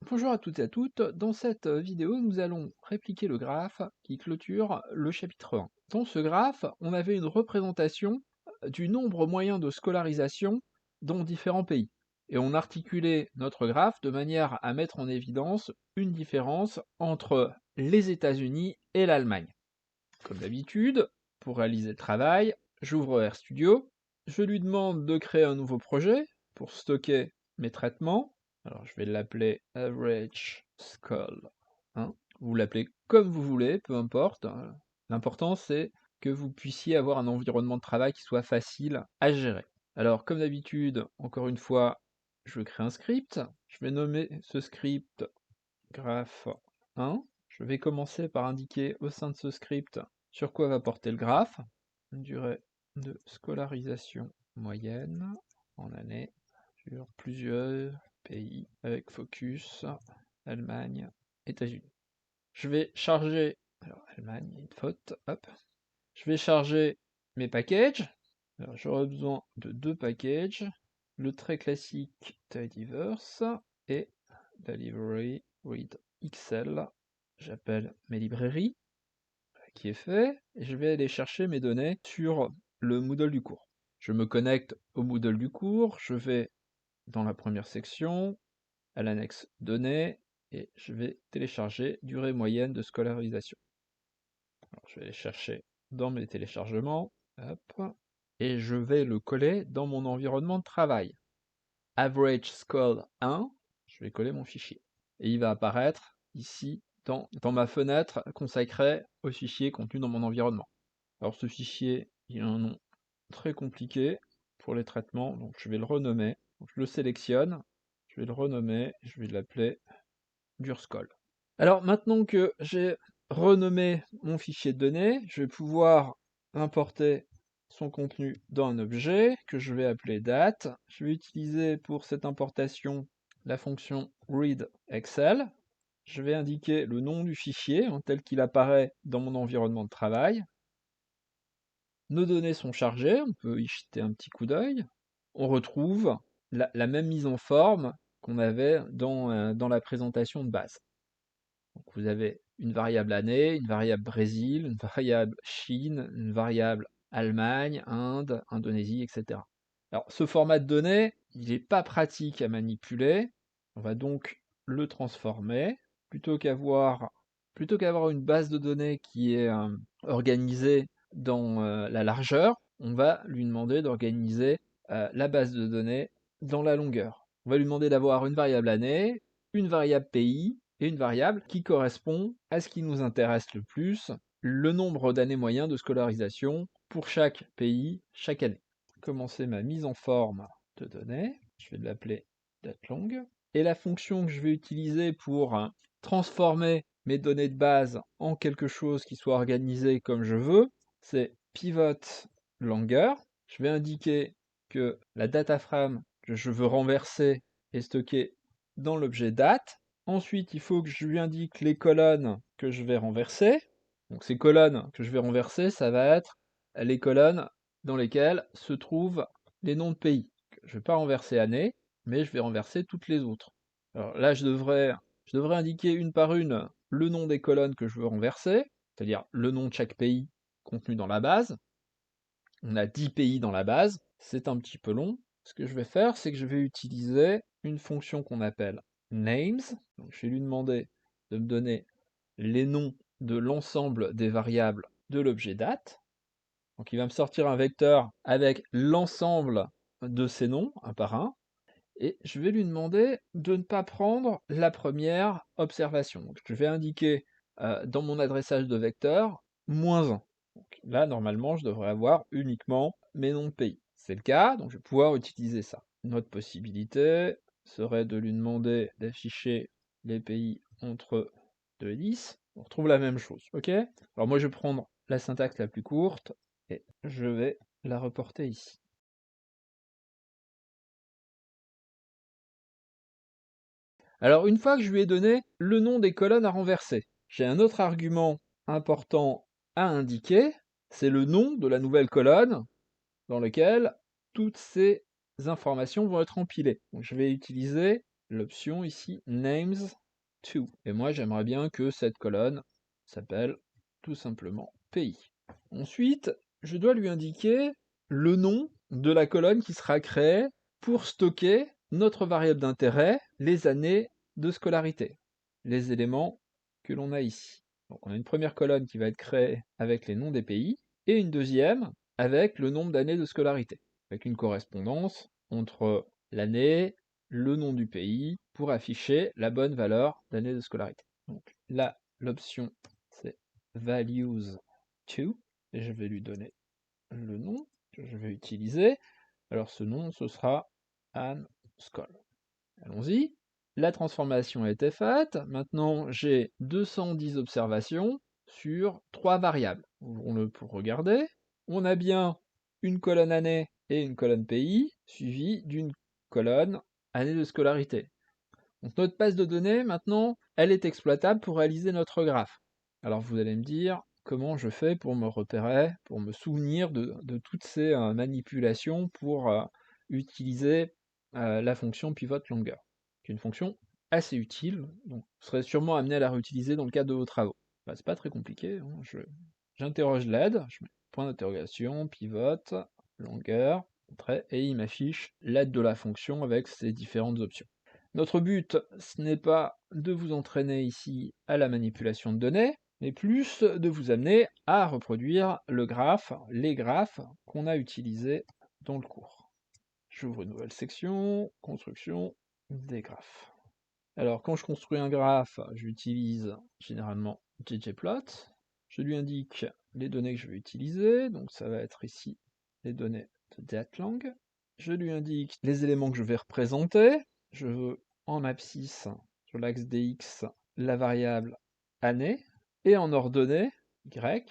Bonjour à toutes et à toutes, dans cette vidéo nous allons répliquer le graphe qui clôture le chapitre 1. Dans ce graphe, on avait une représentation du nombre moyen de scolarisation dans différents pays. Et on articulait notre graphe de manière à mettre en évidence une différence entre les États-Unis et l'Allemagne. Comme d'habitude, pour réaliser le travail, j'ouvre RStudio, je lui demande de créer un nouveau projet pour stocker mes traitements. Alors je vais l'appeler Average Skull 1. Vous l'appelez comme vous voulez, peu importe, hein. L'important c'est que vous puissiez avoir un environnement de travail qui soit facile à gérer. Alors comme d'habitude, encore une fois, je crée un script. Je vais nommer ce script graph 1. Je vais commencer par indiquer au sein de ce script sur quoi va porter le graphe. Une durée de scolarisation moyenne en année sur plusieurs pays avec focus Allemagne, États-Unis. Je vais charger, alors Allemagne, il y a une faute, hop. Je vais charger mes packages. Alors j'aurai besoin de deux packages, le très classique tidyverse et la library read XL. J'appelle mes librairies, qui est fait, et je vais aller chercher mes données sur le Moodle du cours. Je me connecte au Moodle du cours, je vais dans la première section, à l'annexe données, et je vais télécharger durée moyenne de scolarisation. Alors, je vais aller chercher dans mes téléchargements, hop, et je vais le coller dans mon environnement de travail. Average School 1, je vais coller mon fichier. Et il va apparaître ici dans ma fenêtre consacrée au fichier contenu dans mon environnement. Alors ce fichier, il a un nom très compliqué pour les traitements, donc je vais le renommer. Donc, je le sélectionne, je vais le renommer, je vais l'appeler Durscol. Alors maintenant que j'ai renommé mon fichier de données, je vais pouvoir importer son contenu dans un objet que je vais appeler date. Je vais utiliser pour cette importation la fonction readExcel. Je vais indiquer le nom du fichier tel qu'il apparaît dans mon environnement de travail. Nos données sont chargées, on peut y jeter un petit coup d'œil. On retrouve la même mise en forme qu'on avait dans la présentation de base. Donc vous avez une variable année, une variable Brésil, une variable Chine, une variable Allemagne, Inde, Indonésie, etc. Alors ce format de données, il n'est pas pratique à manipuler. On va donc le transformer. Plutôt qu'avoir une base de données qui est organisée dans la largeur, on va lui demander d'organiser la base de données dans la longueur. On va lui demander d'avoir une variable année, une variable pays et une variable qui correspond à ce qui nous intéresse le plus, le nombre d'années moyen de scolarisation pour chaque pays chaque année. Commencer ma mise en forme de données, je vais l'appeler dateLong, et la fonction que je vais utiliser pour transformer mes données de base en quelque chose qui soit organisé comme je veux, c'est pivotLonger. Je vais indiquer que la data frame que je veux renverser est stockée dans l'objet date. Ensuite, il faut que je lui indique les colonnes que je vais renverser. Donc ces colonnes que je vais renverser, ça va être les colonnes dans lesquelles se trouvent les noms de pays. Je ne vais pas renverser année, mais je vais renverser toutes les autres. Alors là, je devrais indiquer une par une le nom des colonnes que je veux renverser, c'est-à-dire le nom de chaque pays contenu dans la base. On a 10 pays dans la base, c'est un petit peu long. Ce que je vais faire, c'est que je vais utiliser une fonction qu'on appelle names. Donc, je vais lui demander de me donner les noms de l'ensemble des variables de l'objet date. Donc il va me sortir un vecteur avec l'ensemble de ces noms, un par un, et je vais lui demander de ne pas prendre la première observation. Donc je vais indiquer dans mon adressage de vecteur -1. Donc là, normalement, je devrais avoir uniquement mes noms de pays. C'est le cas, donc je vais pouvoir utiliser ça. Une autre possibilité serait de lui demander d'afficher les pays entre 2 et 10. On retrouve la même chose, ok? Alors moi, je vais prendre la syntaxe la plus courte, et je vais la reporter ici. Alors une fois que je lui ai donné le nom des colonnes à renverser, j'ai un autre argument important à indiquer, c'est le nom de la nouvelle colonne dans lequel toutes ces informations vont être empilées. Donc je vais utiliser l'option ici names to. Et moi, j'aimerais bien que cette colonne s'appelle tout simplement pays. Ensuite, je dois lui indiquer le nom de la colonne qui sera créée pour stocker notre variable d'intérêt, les années de scolarité, les éléments que l'on a ici. Donc on a une première colonne qui va être créée avec les noms des pays, et une deuxième avec le nombre d'années de scolarité, avec une correspondance entre l'année, le nom du pays, pour afficher la bonne valeur d'année de scolarité. Donc là, l'option c'est values to, et je vais lui donner le nom que je vais utiliser. Alors ce nom, ce sera Anne Scholl. Allons-y. La transformation a été faite. Maintenant, j'ai 210 observations sur 3 variables. Ouvrons-le pour regarder. On a bien une colonne année et une colonne pays, suivie d'une colonne année de scolarité. Donc notre base de données, maintenant, elle est exploitable pour réaliser notre graphe. Alors vous allez me dire, comment je fais pour me repérer, pour me souvenir de toutes ces manipulations pour utiliser la fonction pivot longueur, qui est une fonction assez utile, donc vous serez sûrement amené à la réutiliser dans le cadre de vos travaux. Bah, c'est pas très compliqué, hein. J'interroge l'aide, je mets point d'interrogation, pivot, longueur, trait, et il m'affiche l'aide de la fonction avec ses différentes options. Notre but, ce n'est pas de vous entraîner ici à la manipulation de données, mais plus de vous amener à reproduire le graphe, les graphes qu'on a utilisés dans le cours. J'ouvre une nouvelle section, construction des graphes. Alors quand je construis un graphe, j'utilise généralement ggplot. Je lui indique les données que je vais utiliser, donc ça va être ici les données de datelang. Je lui indique les éléments que je vais représenter. Je veux en abscisse, sur l'axe dx, la variable année, et en ordonnée, y,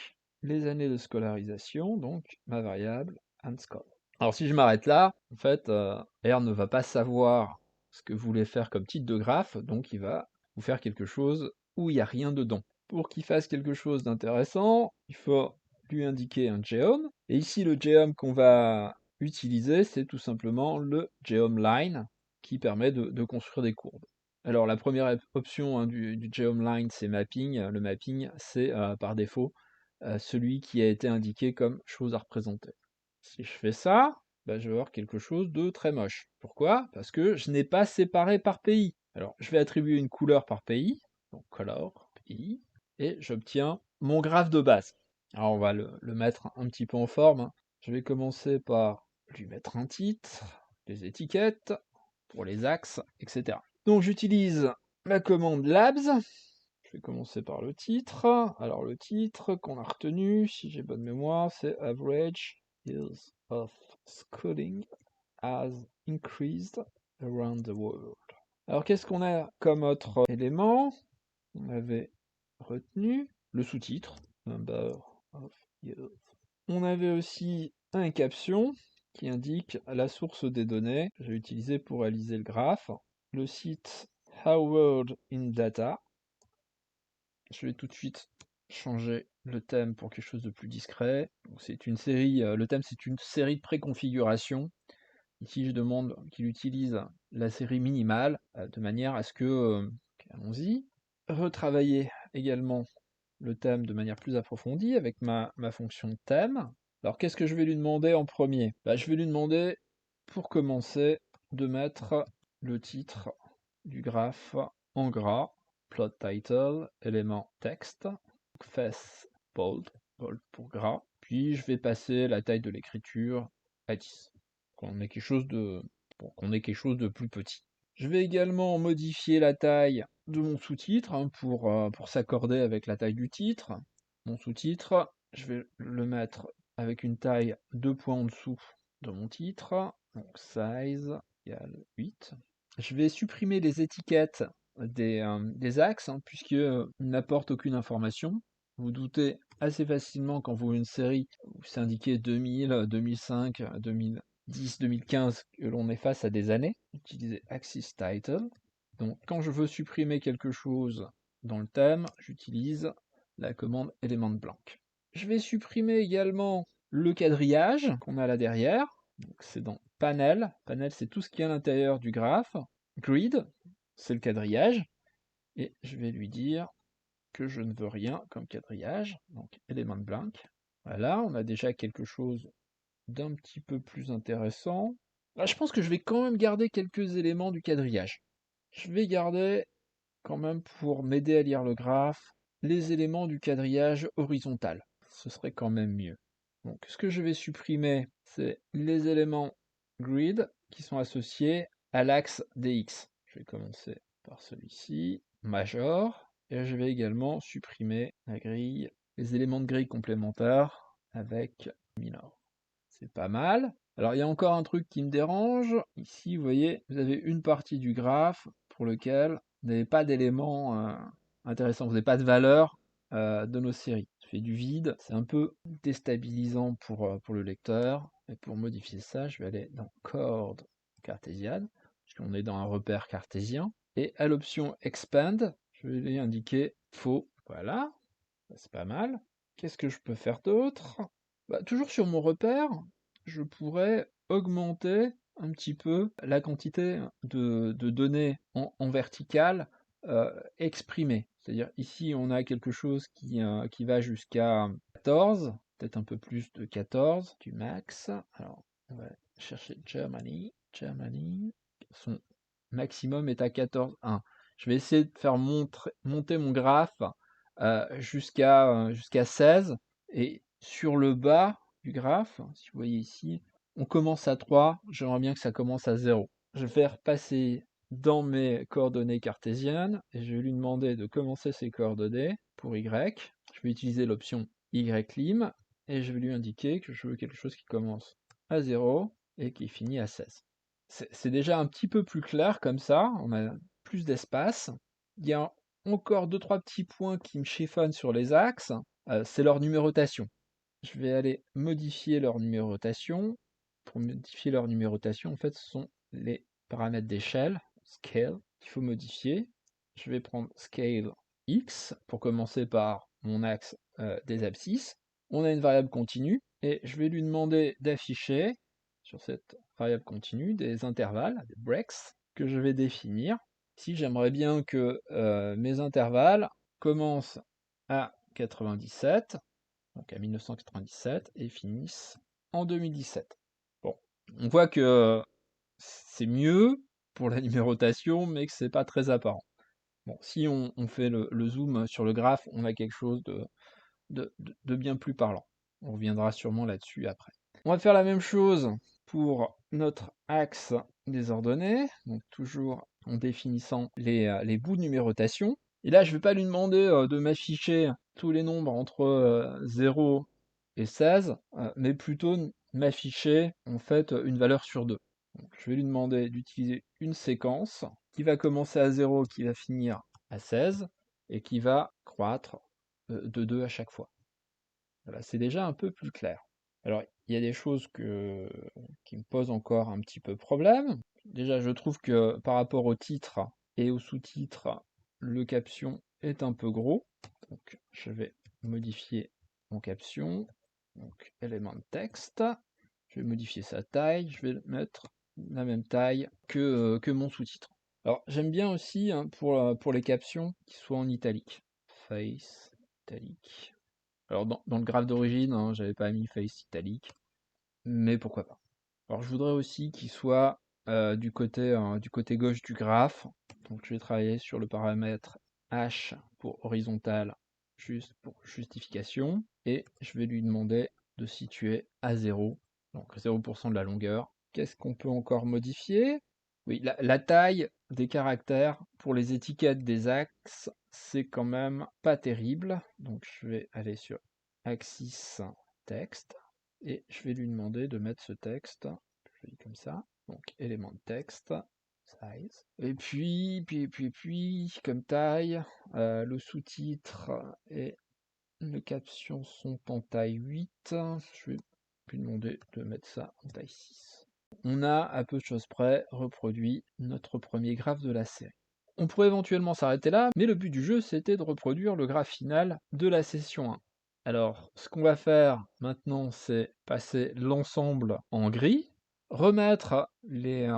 les années de scolarisation, donc ma variable anscol. Alors si je m'arrête là, en fait, R ne va pas savoir ce que vous voulez faire comme titre de graphe, donc il va vous faire quelque chose où il n'y a rien dedans. Pour qu'il fasse quelque chose d'intéressant, il faut lui indiquer un geom, et ici le geom qu'on va utiliser, c'est tout simplement le geomLine, qui permet de construire des courbes. Alors la première option du geomLine, c'est mapping. Le mapping, c'est par défaut celui qui a été indiqué comme chose à représenter. Si je fais ça, bah, je vais avoir quelque chose de très moche. Pourquoi? Parce que je n'ai pas séparé par pays. Alors, je vais attribuer une couleur par pays, donc color, pays, et j'obtiens mon graphe de base. Alors, on va le mettre un petit peu en forme. Je vais commencer par lui mettre un titre, des étiquettes, pour les axes, etc. Donc, j'utilise la commande labs. Je vais commencer par le titre. Alors, le titre qu'on a retenu, si j'ai bonne mémoire, c'est average years of schooling has increased around the world. Alors qu'est-ce qu'on a comme autre élément? On avait retenu le sous-titre, number of years. On avait aussi un caption qui indique la source des données que j'ai utilisée pour réaliser le graphe. Le site How World in Data. Je vais tout de suite changer le thème pour quelque chose de plus discret. C'est une série, le thème c'est une série de préconfiguration. Ici je demande qu'il utilise la série minimale de manière à ce que, allons-y, retravailler également le thème de manière plus approfondie avec ma fonction thème. Alors qu'est-ce que je vais lui demander en premier? Je vais lui demander, pour commencer, de mettre le titre du graphe en gras, plot title, élément texte, face bold, bold pour gras, puis je vais passer la taille de l'écriture à 10, qu'on ait quelque chose de plus petit. Je vais également modifier la taille de mon sous-titre pour s'accorder avec la taille du titre. Mon sous-titre, je vais le mettre avec une taille 2 points en dessous de mon titre, donc size égale 8. Je vais supprimer les étiquettes des axes, puisqu'ils n'apportent aucune information. Vous doutez assez facilement quand vous voyez une série où c'est indiqué 2000, 2005, 2010, 2015 que l'on est face à des années. Utilisez Axis Title. Donc quand je veux supprimer quelque chose dans le thème, j'utilise la commande élément blanc. Je vais supprimer également le quadrillage qu'on a là derrière. Donc c'est dans Panel. Panel, c'est tout ce qui est à l'intérieur du graphe. Grid, c'est le quadrillage, et je vais lui dire que je ne veux rien comme quadrillage, donc element blank. Voilà, on a déjà quelque chose d'un petit peu plus intéressant. Là, je pense que je vais quand même garder quelques éléments du quadrillage. Je vais garder quand même, pour m'aider à lire le graphe, les éléments du quadrillage horizontal. Ce serait quand même mieux. Donc ce que je vais supprimer, c'est les éléments grid qui sont associés à l'axe dx. Je vais commencer par celui-ci, major, et je vais également supprimer la grille, les éléments de grille complémentaires avec minor. C'est pas mal. Alors il y a encore un truc qui me dérange. Ici, vous voyez, vous avez une partie du graphe pour lequel vous n'avez pas d'éléments intéressants, vous n'avez pas de valeur de nos séries. Ça fait du vide, c'est un peu déstabilisant pour le lecteur. Et pour modifier ça, je vais aller dans Coord cartésienne, puisqu'on est dans un repère cartésien. Et à l'option Expand, je vais lui indiquer faux. Voilà, c'est pas mal. Qu'est-ce que je peux faire d'autre? Bah, toujours sur mon repère, je pourrais augmenter un petit peu la quantité de données en verticale exprimées. C'est-à-dire ici on a quelque chose qui va jusqu'à 14, peut-être un peu plus de 14, du max. Alors on va chercher Germany. Son maximum est à 14,1. Je vais essayer de faire monter mon graphe jusqu'à 16, et sur le bas du graphe, si vous voyez ici, on commence à 3, j'aimerais bien que ça commence à 0. Je vais faire passer dans mes coordonnées cartésiennes, et je vais lui demander de commencer ses coordonnées pour Y. Je vais utiliser l'option YLim, et je vais lui indiquer que je veux quelque chose qui commence à 0 et qui finit à 16. C'est déjà un petit peu plus clair comme ça, on a plus d'espace. Il y a encore 2-3 petits points qui me chiffonnent sur les axes, c'est leur numérotation. Je vais aller modifier leur numérotation. Pour modifier leur numérotation, en fait, ce sont les paramètres d'échelle, scale, qu'il faut modifier. Je vais prendre scale x pour commencer par mon axe des abscisses. On a une variable continue, et je vais lui demander d'afficher sur cette variable continue des intervalles, des breaks, que je vais définir. Ici, j'aimerais bien que mes intervalles commencent à 97, donc à 1997, et finissent en 2017. Bon, on voit que c'est mieux pour la numérotation, mais que c'est pas très apparent. Bon, si on fait le zoom sur le graphe, on a quelque chose de bien plus parlant. On reviendra sûrement là-dessus après. On va faire la même chose pour notre axe des ordonnées, donc toujours en définissant les bouts de numérotation. Et là, je ne vais pas lui demander de m'afficher tous les nombres entre 0 et 16, mais plutôt m'afficher en fait une valeur sur 2. Donc, je vais lui demander d'utiliser une séquence qui va commencer à 0, qui va finir à 16, et qui va croître de 2 à chaque fois. Voilà, c'est déjà un peu plus clair. Alors, il y a des choses qui me posent encore un petit peu problème. Déjà, je trouve que par rapport au titre et au sous-titre, le caption est un peu gros. Donc, je vais modifier mon caption. Donc, élément de texte. Je vais modifier sa taille. Je vais mettre la même taille que mon sous-titre. Alors, j'aime bien aussi pour les captions qui soient en italique. Face, italique. Alors dans le graphe d'origine, hein, j'avais pas mis face italique, mais pourquoi pas. Alors je voudrais aussi qu'il soit du côté gauche du graphe. Donc je vais travailler sur le paramètre H pour horizontal, juste pour justification. Et je vais lui demander de situer à 0, donc 0% de la longueur. Qu'est-ce qu'on peut encore modifier? Oui, la taille des caractères pour les étiquettes des axes, c'est quand même pas terrible. Donc je vais aller sur Axis texte, et je vais lui demander de mettre ce texte, je dis comme ça, donc élément de texte, size, et puis, comme taille, le sous-titre et les captions sont en taille 8, je vais lui demander de mettre ça en taille 6. On a, à peu de choses près, reproduit notre premier graphe de la série. On pourrait éventuellement s'arrêter là, mais le but du jeu, c'était de reproduire le graphe final de la session 1. Alors, ce qu'on va faire maintenant, c'est passer l'ensemble en gris, remettre les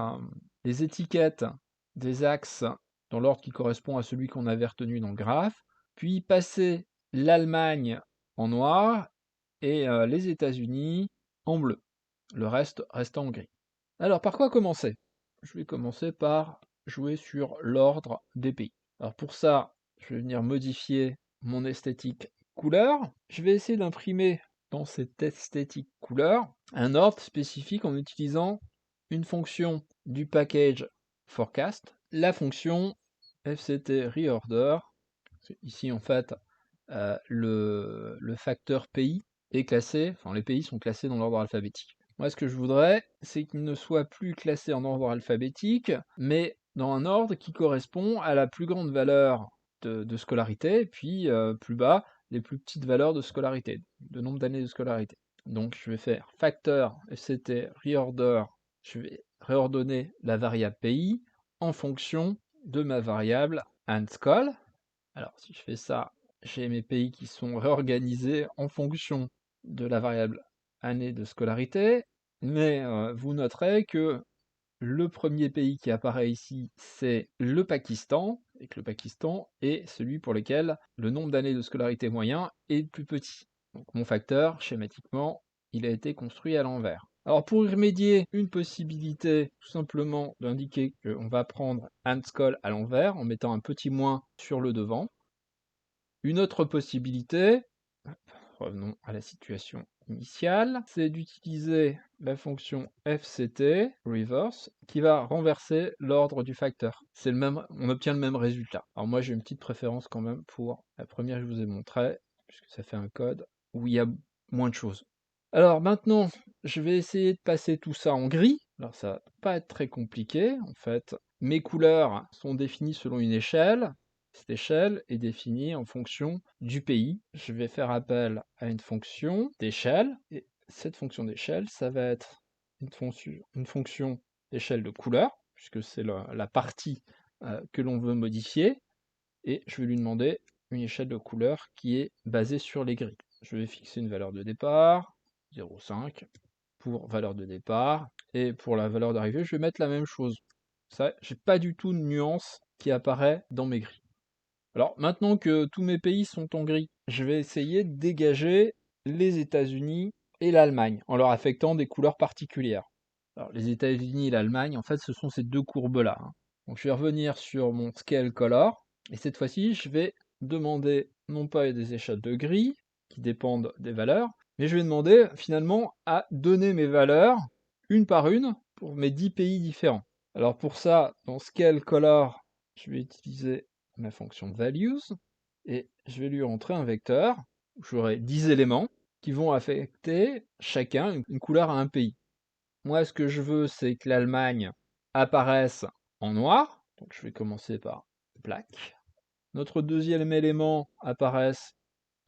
étiquettes des axes dans l'ordre qui correspond à celui qu'on avait retenu dans le graphe, puis passer l'Allemagne en noir et les États-Unis en bleu, le reste restant en gris. Alors, par quoi commencer? Je vais commencer par jouer sur l'ordre des pays. Alors pour ça, je vais venir modifier mon esthétique couleur. Je vais essayer d'imprimer dans cette esthétique couleur un ordre spécifique en utilisant une fonction du package forecast, la fonction fct reorder. Ici en fait le facteur pays est classé, enfin les pays sont classés dans l'ordre alphabétique. Moi ce que je voudrais, c'est qu'il ne soit plus classé en ordre alphabétique, mais dans un ordre qui correspond à la plus grande valeur de scolarité, puis plus bas, les plus petites valeurs de scolarité, de nombre d'années de scolarité. Donc je vais faire facteur fct reorder, je vais réordonner la variable pays en fonction de ma variable ANSCOL. Alors si je fais ça, j'ai mes pays qui sont réorganisés en fonction de la variable année de scolarité, mais vous noterez que le premier pays qui apparaît ici, c'est le Pakistan, et que le Pakistan est celui pour lequel le nombre d'années de scolarité moyen est le plus petit. Donc mon facteur, schématiquement, il a été construit à l'envers. Alors pour y remédier, une possibilité tout simplement d'indiquer qu'on va prendre ANSCOL à l'envers en mettant un petit moins sur le devant. Une autre possibilité, revenons à la situation initiale, c'est d'utiliser la fonction fct reverse qui va renverser l'ordre du facteur. C'est le même, on obtient le même résultat. Alors moi j'ai une petite préférence quand même pour la première que je vous ai montrée, puisque ça fait un code où il y a moins de choses. Alors maintenant, je vais essayer de passer tout ça en gris. Alors ça va pas être très compliqué en fait. Mes couleurs sont définies selon une échelle. Cette échelle est définie en fonction du pays. Je vais faire appel à une fonction d'échelle, et cette fonction d'échelle, ça va être une fonction d'échelle de couleur, puisque c'est la partie que l'on veut modifier, et je vais lui demander une échelle de couleur qui est basée sur les gris. Je vais fixer une valeur de départ, 0,5 pour valeur de départ, et pour la valeur d'arrivée, je vais mettre la même chose. Ça, j'ai pas du tout de nuance qui apparaît dans mes gris. Alors maintenant que tous mes pays sont en gris, je vais essayer de dégager les États-Unis et l'Allemagne en leur affectant des couleurs particulières. Alors les États-Unis et l'Allemagne, en fait, ce sont ces deux courbes-là. Donc je vais revenir sur mon scale color, et cette fois-ci, je vais demander non pas des échelles de gris, qui dépendent des valeurs, mais je vais demander finalement à donner mes valeurs, une par une, pour mes 10 pays différents. Alors pour ça, dans scale color, je vais utiliser ma fonction values, et je vais lui rentrer un vecteur, où j'aurai 10 éléments, qui vont affecter chacun une couleur à un pays. Moi, ce que je veux, c'est que l'Allemagne apparaisse en noir, donc je vais commencer par black. Notre deuxième élément apparaisse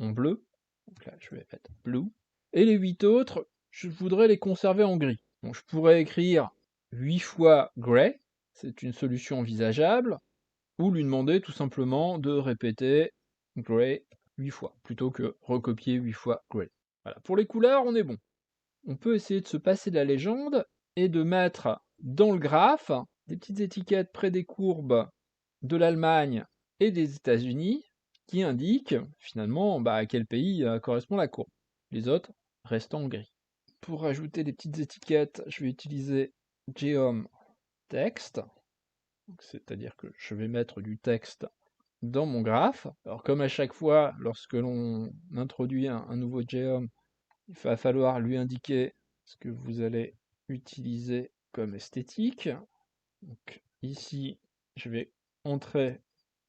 en bleu, donc là je vais mettre blue. Et les 8 autres, je voudrais les conserver en gris. Donc je pourrais écrire 8 fois gray, c'est une solution envisageable, ou lui demander tout simplement de répéter gray 8 fois, plutôt que recopier 8 fois gray. Voilà, pour les couleurs, on est bon. On peut essayer de se passer de la légende et de mettre dans le graphe des petites étiquettes près des courbes de l'Allemagne et des États-Unis qui indiquent finalement à quel pays correspond la courbe. Les autres restent en gris. Pour ajouter des petites étiquettes, je vais utiliser geom text, c'est-à-dire que je vais mettre du texte dans mon graphe. Alors comme à chaque fois, lorsque l'on introduit un nouveau geom, il va falloir lui indiquer ce que vous allez utiliser comme esthétique. Donc ici, je vais entrer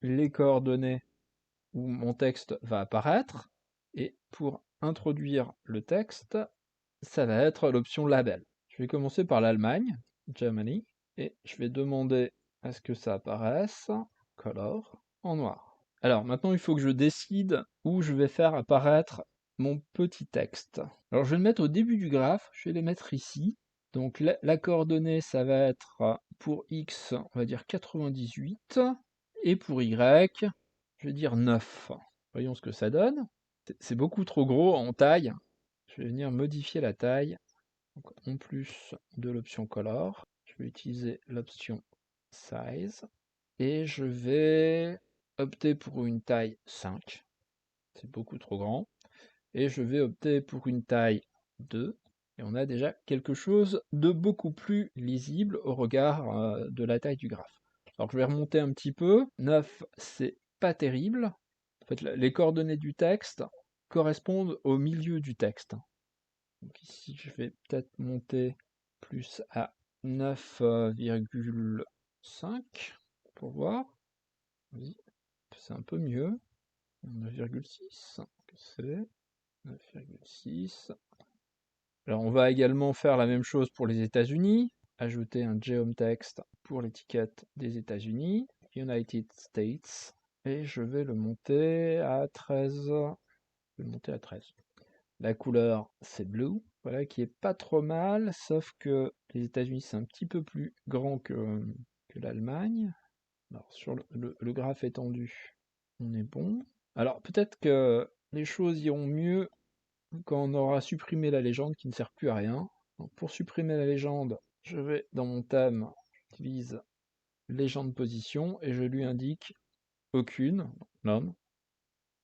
les coordonnées où mon texte va apparaître, et pour introduire le texte, ça va être l'option label. Je vais commencer par l'Allemagne, Germany, et je vais demander à ce que ça apparaisse, color, en noir. Alors maintenant, il faut que je décide où je vais faire apparaître mon petit texte. Alors je vais le mettre au début du graphe, je vais les mettre ici. Donc la coordonnée, ça va être pour x, on va dire 98, et pour y, je vais dire 9. Voyons ce que ça donne. C'est beaucoup trop gros en taille. Je vais venir modifier la taille. Donc, en plus de l'option color, je vais utiliser l'option size. et je vais opter pour une taille 5, c'est beaucoup trop grand, et je vais opter pour une taille 2, et on a déjà quelque chose de beaucoup plus lisible au regard de la taille du graphe. Alors je vais remonter un petit peu, 9 c'est pas terrible, en fait les coordonnées du texte correspondent au milieu du texte. Donc ici je vais peut-être monter plus à 9,5 pour voir. Oui, c'est un peu mieux. 9,6, c'est 9,6. Alors on va également faire la même chose pour les États-Unis, ajouter un geom text pour l'étiquette des États-Unis, United States, et je vais le monter à 13. Je vais le monter à 13. La couleur c'est blue, voilà, qui est pas trop mal, sauf que les États-Unis c'est un petit peu plus grand que l'Allemagne. Alors sur le graphe étendu, on est bon. Alors peut-être que les choses iront mieux quand on aura supprimé la légende qui ne sert plus à rien. Donc pour supprimer la légende, je vais dans mon thème, j'utilise légende position et je lui indique aucune, none,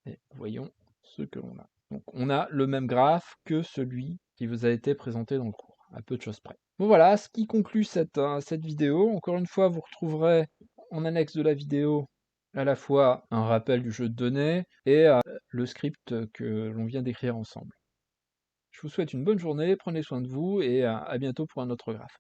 et voyons ce que l'on a. Donc on a le même graphe que celui qui vous a été présenté dans le cours, à peu de choses près. Bon voilà, ce qui conclut cette vidéo. Encore une fois, vous retrouverez en annexe de la vidéo à la fois un rappel du jeu de données et le script que l'on vient d'écrire ensemble. Je vous souhaite une bonne journée, prenez soin de vous et à bientôt pour un autre graphe.